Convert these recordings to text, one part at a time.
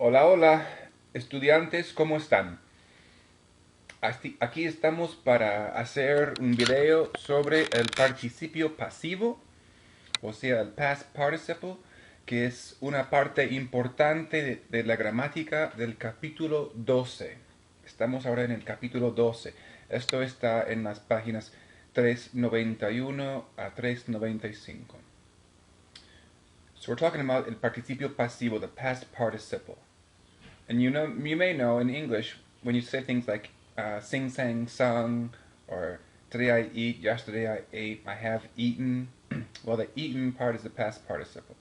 Hola, hola, estudiantes, ¿cómo están? Aquí estamos para hacer un video sobre el participio pasivo, o sea, el past participle, que es una parte importante de la gramática del capítulo 12. Estamos ahora en el capítulo 12. Esto está en las páginas 391 a 395. So we're talking about el participio pasivo, the past participle. And you may know in English when you say things like sing, sang, sung, or today I eat, yesterday I ate, I have eaten. Well, the eaten part is the past participle.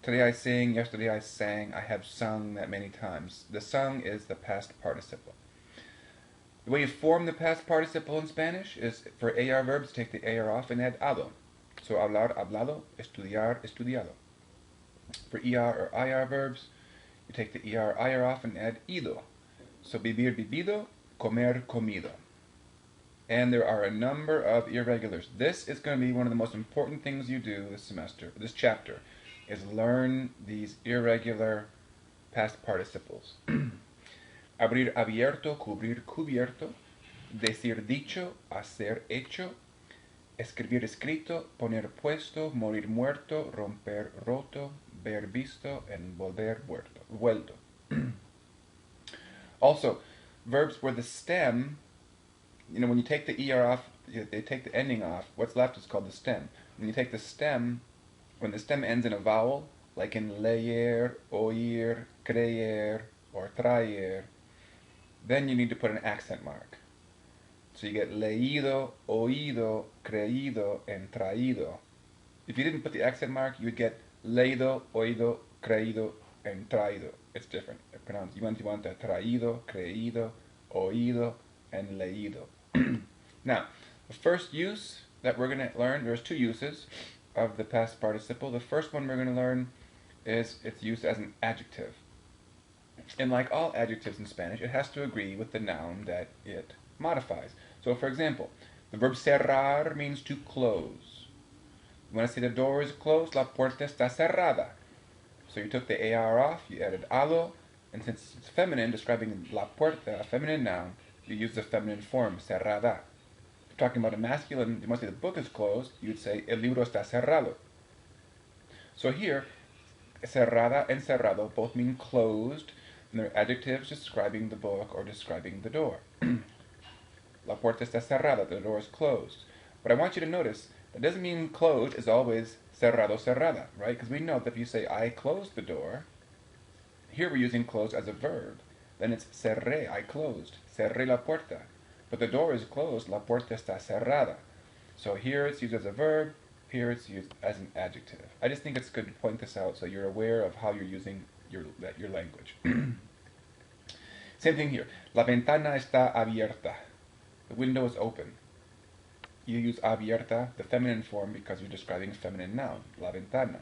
Today I sing, yesterday I sang, I have sung that many times. The sung is the past participle. The way you form the past participle in Spanish is for AR verbs, take the AR off and add ado. So hablar, hablado, estudiar, estudiado. For ER or IR verbs, you take the ER, IR off and add ido. So vivir, vivido, comer, comido. And there are a number of irregulars. This is going to be one of the most important things you do this semester, this chapter, is learn these irregular past participles. Abrir, abierto, cubrir, cubierto. Decir, dicho, hacer, hecho. Escribir, escrito. Poner, puesto. Morir, muerto. Romper, roto. Ver, visto. And volver, vuelto. Also, verbs where the stem, when you take the ER off, they take the ending off, what's left is called the stem. When you take the stem, when the stem ends in a vowel, like in leer, oír, creer, or traer, then you need to put an accent mark. So you get leído, oído, creído, and traído. If you didn't put the accent mark, you would get leído, oído, creído, and traído. It's different. You want the traído, creído, oído, and leído. Now, the first use that we're going to learn, there's two uses of the past participle. The first one we're going to learn is its use as an adjective. And like all adjectives in Spanish, it has to agree with the noun that it modifies. So for example, the verb cerrar means to close. When I say the door is closed, la puerta está cerrada. So you took the AR off, you added alo, and since it's feminine, describing la puerta, a feminine noun, you use the feminine form, cerrada. If you're talking about a masculine, you must say the book is closed, you'd say el libro está cerrado. So here, cerrada and cerrado both mean closed, and they're adjectives describing the book or describing the door. La puerta está cerrada, the door is closed. But I want you to notice, that doesn't mean closed is always cerrado, cerrada, right? Because we know that if you say, I closed the door, here we're using closed as a verb. Then it's cerré, I closed, cerré la puerta. But the door is closed, la puerta está cerrada. So here it's used as a verb, here it's used as an adjective. I just think it's good to point this out so you're aware of how you're using your language. Same thing here. La ventana está abierta. The window is open. You use abierta, the feminine form, because you're describing a feminine noun, la ventana.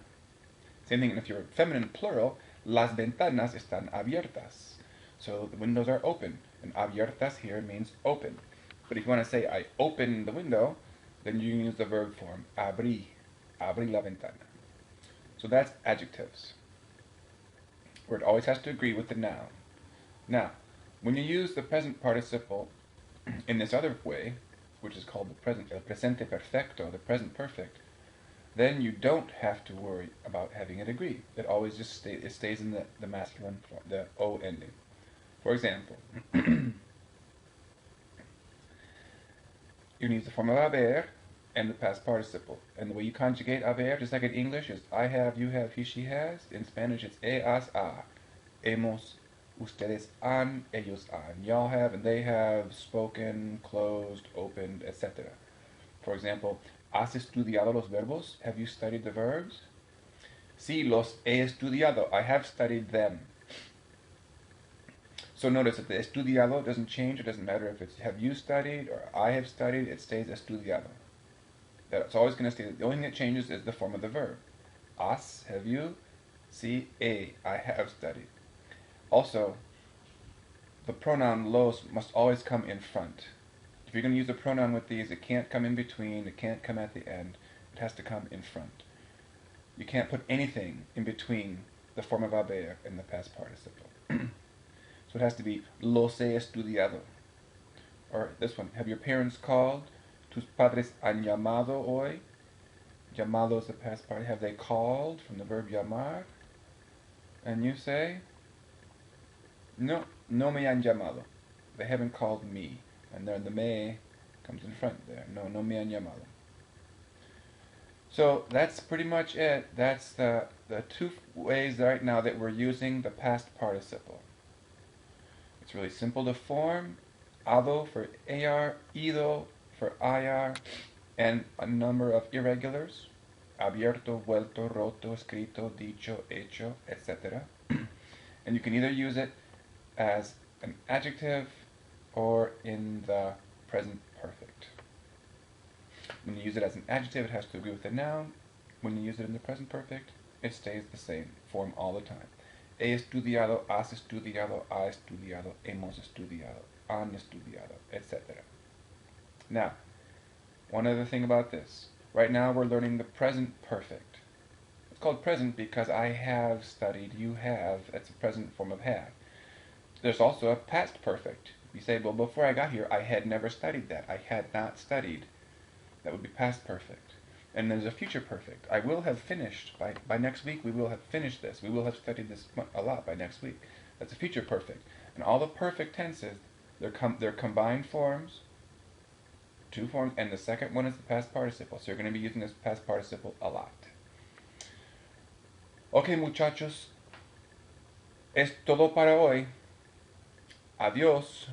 Same thing if you're feminine plural, las ventanas están abiertas. So the windows are open, and abiertas here means open. But if you want to say, I open the window, then you use the verb form, abrí, abrí la ventana. So that's adjectives, where it always has to agree with the noun. Now, when you use the present participle in this other way, which is called el presente perfecto, the present perfect, then you don't have to worry about having it agree. It always just stays in the masculine form, the O ending. For example, you use the form of haber and the past participle. And the way you conjugate haber, just like in English, is I have, you have, he, she has. In Spanish, it's he, has, ha. Hemos, ustedes han, ellos han. Y'all have and they have, spoken, closed, opened, etc. For example, ¿has estudiado los verbos? Have you studied the verbs? Sí, los he estudiado. I have studied them. So notice that the estudiado doesn't change. It doesn't matter if it's have you studied or I have studied. It stays estudiado. That's always going to stay. The only thing that changes is the form of the verb. Has, have you? Sí, he, I have studied. Also, the pronoun los must always come in front. If you're going to use a pronoun with these, it can't come in between, it can't come at the end, it has to come in front. You can't put anything in between the form of haber in the past participle. So it has to be los he estudiado. Or this one, have your parents called? Tus padres han llamado hoy? Llamado is the past part. Have they called from the verb llamar? And you say, no, no me han llamado. They haven't called me. And then the me comes in front there. No, no me han llamado. So that's pretty much it. That's the two ways right now that we're using the past participle. It's really simple to form. Ado for AR, ido for IR, and a number of irregulars. Abierto, vuelto, roto, escrito, dicho, hecho, etc. And you can either use it as an adjective or in the present perfect. When you use it as an adjective, it has to agree with the noun. When you use it in the present perfect, it stays the same form all the time. He estudiado, has estudiado, ha estudiado, hemos estudiado, han estudiado, etc. Now, one other thing about this. Right now we're learning the present perfect. It's called present because I have studied, you have. That's a present form of have. There's also a past perfect. You say, well, before I got here, I had never studied that. I had not studied. That would be past perfect. And there's a future perfect. I will have finished. By next week, we will have finished this. We will have studied this a lot by next week. That's a future perfect. And all the perfect tenses, they're combined forms, two forms, and the second one is the past participle. So you're going to be using this past participle a lot. Okay, muchachos. Es todo para hoy. Adiós.